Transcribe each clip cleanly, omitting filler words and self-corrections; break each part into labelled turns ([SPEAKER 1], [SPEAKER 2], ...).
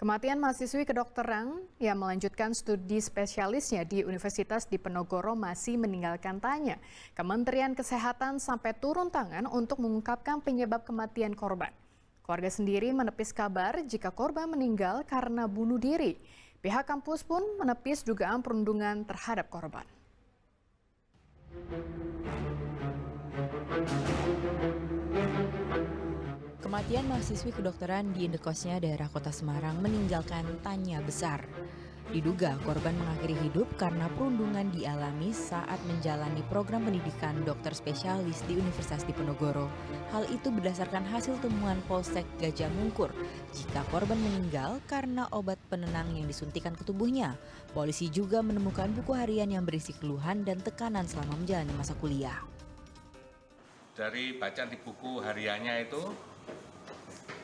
[SPEAKER 1] Kematian mahasiswi kedokteran yang melanjutkan studi spesialisnya di Universitas Diponegoro masih meninggalkan tanya. Kementerian Kesehatan sampai turun tangan untuk mengungkapkan penyebab kematian korban. Keluarga sendiri menepis kabar jika korban meninggal karena bunuh diri. Pihak kampus pun menepis dugaan perundungan terhadap korban.
[SPEAKER 2] Kematian mahasiswi kedokteran di indekosnya daerah Kota Semarang meninggalkan tanya besar. Diduga korban mengakhiri hidup karena perundungan dialami saat menjalani program pendidikan dokter spesialis di Universitas Diponegoro. Hal itu berdasarkan hasil temuan Polsek Gajah Mungkur jika korban meninggal karena obat penenang yang disuntikan ke tubuhnya. Polisi juga menemukan buku harian yang berisi keluhan dan tekanan selama menjalani masa kuliah.
[SPEAKER 3] Dari bacaan di buku hariannya itu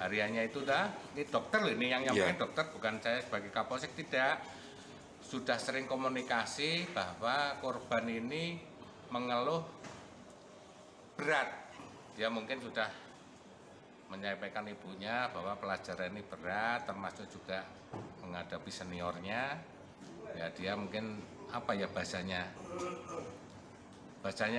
[SPEAKER 3] ini dokter loh, ini yang nyampein dokter, bukan saya sebagai Kapolsek, tidak. Sudah sering komunikasi bahwa korban ini mengeluh berat. Dia mungkin sudah menyampaikan ibunya bahwa pelajaran ini berat, termasuk juga menghadapi seniornya. Ya dia mungkin bahasanya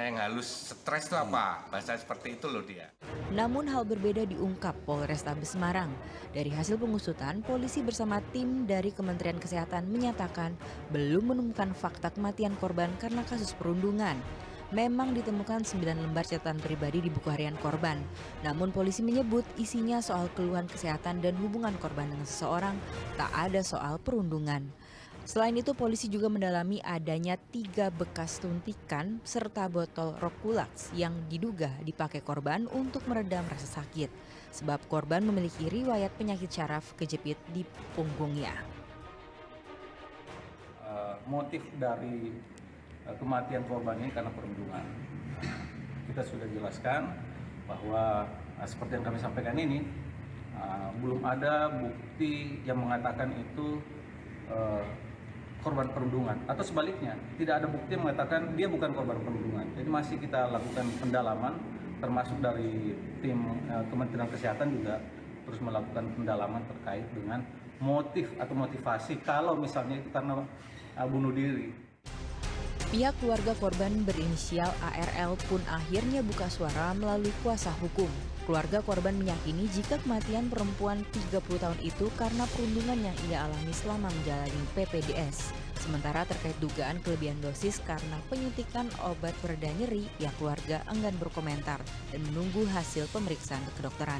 [SPEAKER 3] yang halus, stres itu apa? Bahasa seperti itu loh dia.
[SPEAKER 2] Namun hal berbeda diungkap Polrestabes Semarang. Dari hasil pengusutan, polisi bersama tim dari Kementerian Kesehatan menyatakan belum menemukan fakta kematian korban karena kasus perundungan. Memang ditemukan 9 lembar catatan pribadi di buku harian korban. Namun polisi menyebut isinya soal keluhan kesehatan dan hubungan korban dengan seseorang, tak ada soal perundungan. Selain itu, polisi juga mendalami adanya 3 bekas suntikan serta botol Rokulaks yang diduga dipakai korban untuk meredam rasa sakit. Sebab korban memiliki riwayat penyakit syaraf kejepit di punggungnya.
[SPEAKER 4] Motif dari kematian korban ini karena perundungan. Kita sudah jelaskan bahwa seperti yang kami sampaikan ini, belum ada bukti yang mengatakan itu korban perundungan, atau sebaliknya tidak ada bukti yang mengatakan dia bukan korban perundungan. Jadi masih kita lakukan pendalaman, termasuk dari tim Kementerian Kesehatan juga terus melakukan pendalaman terkait dengan motif atau motivasi kalau misalnya itu karena bunuh diri.
[SPEAKER 2] Pihak keluarga korban berinisial ARL pun akhirnya buka suara melalui kuasa hukum. Keluarga korban meyakini jika kematian perempuan 30 tahun itu karena perundungan yang ia alami selama menjalani PPDS. Sementara terkait dugaan kelebihan dosis karena penyuntikan obat pereda nyeri, pihak keluarga enggan berkomentar dan menunggu hasil pemeriksaan kedokteran.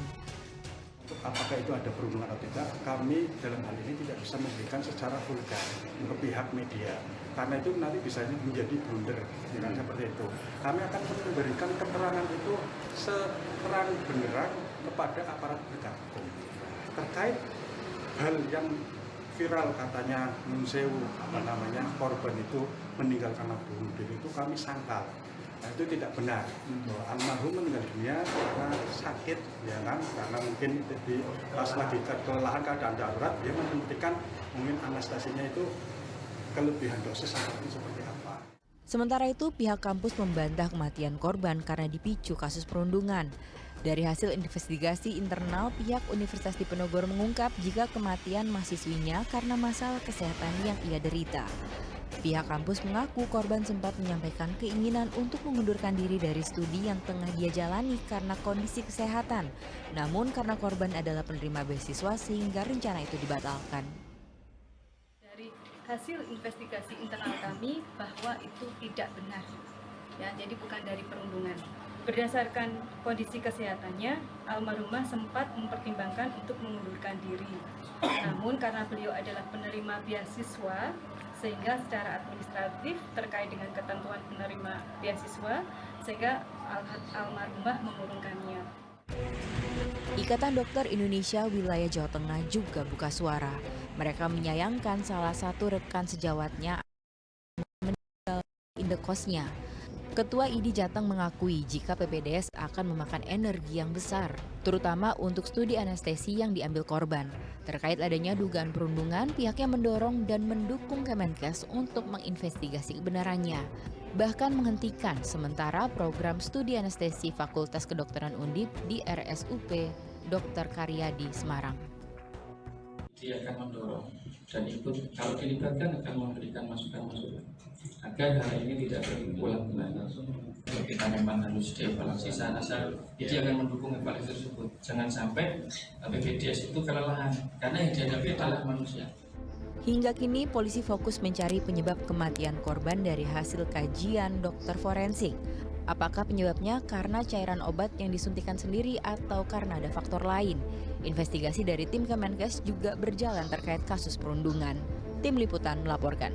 [SPEAKER 5] Apakah itu ada perundungan atau tidak, kami dalam hal ini tidak bisa memberikan secara vulgar ke pihak media. Karena itu nanti bisa menjadi blunder, seperti itu. Kami akan memberikan keterangan itu seterang benderang kepada aparat penegak hukum. Terkait hal yang viral katanya korban itu meninggal karena bunuh diri, itu kami sangkal. Nah, itu tidak benar. Almarhum meninggal dunia karena sakit, ya kan? Karena mungkin pas lagi kelelahan keadaan darurat, dia menghentikan mungkin anestesinya itu kelebihan dosis atau seperti apa.
[SPEAKER 2] Sementara itu, pihak kampus membantah kematian korban karena dipicu kasus perundungan. Dari hasil investigasi internal, pihak Universitas Diponegoro mengungkap jika kematian mahasiswinya karena masalah kesehatan yang ia derita. Pihak kampus mengaku korban sempat menyampaikan keinginan untuk mengundurkan diri dari studi yang tengah dia jalani karena kondisi kesehatan. Namun karena korban adalah penerima beasiswa sehingga rencana itu dibatalkan.
[SPEAKER 6] Dari hasil investigasi internal kami bahwa itu tidak benar. Ya, jadi bukan dari perundungan. Berdasarkan kondisi kesehatannya, almarhumah sempat mempertimbangkan untuk mengundurkan diri. Namun karena beliau adalah penerima beasiswa, sehingga secara administratif terkait dengan ketentuan penerima beasiswa, sehingga almarhumah mengurungkannya.
[SPEAKER 2] Ikatan Dokter Indonesia Wilayah Jawa Tengah juga buka suara. Mereka menyayangkan salah satu rekan sejawatnya meninggal indekosnya. Ketua ID Jateng mengakui jika PPDS akan memakan energi yang besar, terutama untuk studi anestesi yang diambil korban. Terkait adanya dugaan perundungan, pihaknya mendorong dan mendukung Kemenkes untuk menginvestigasi kebenarannya. Bahkan menghentikan sementara program studi anestesi Fakultas Kedokteran Undip di RSUP Dr. Karyadi, Semarang.
[SPEAKER 7] dia akan mendorong dan ikut, kalau dilibatkan akan memberikan masukan-masukan agar hal ini tidak berulang kembali. Kalau kita memang harus dievaluasi sana, dia akan mendukung evaluasi tersebut. Jangan sampai BPJS itu kelelahan, karena yang dihadapi adalah manusia.
[SPEAKER 2] Hingga kini, polisi fokus mencari penyebab kematian korban dari hasil kajian dokter forensik. Apakah penyebabnya karena cairan obat yang disuntikan sendiri atau karena ada faktor lain? Investigasi dari tim Kemenkes juga berjalan terkait kasus perundungan. Tim Liputan melaporkan.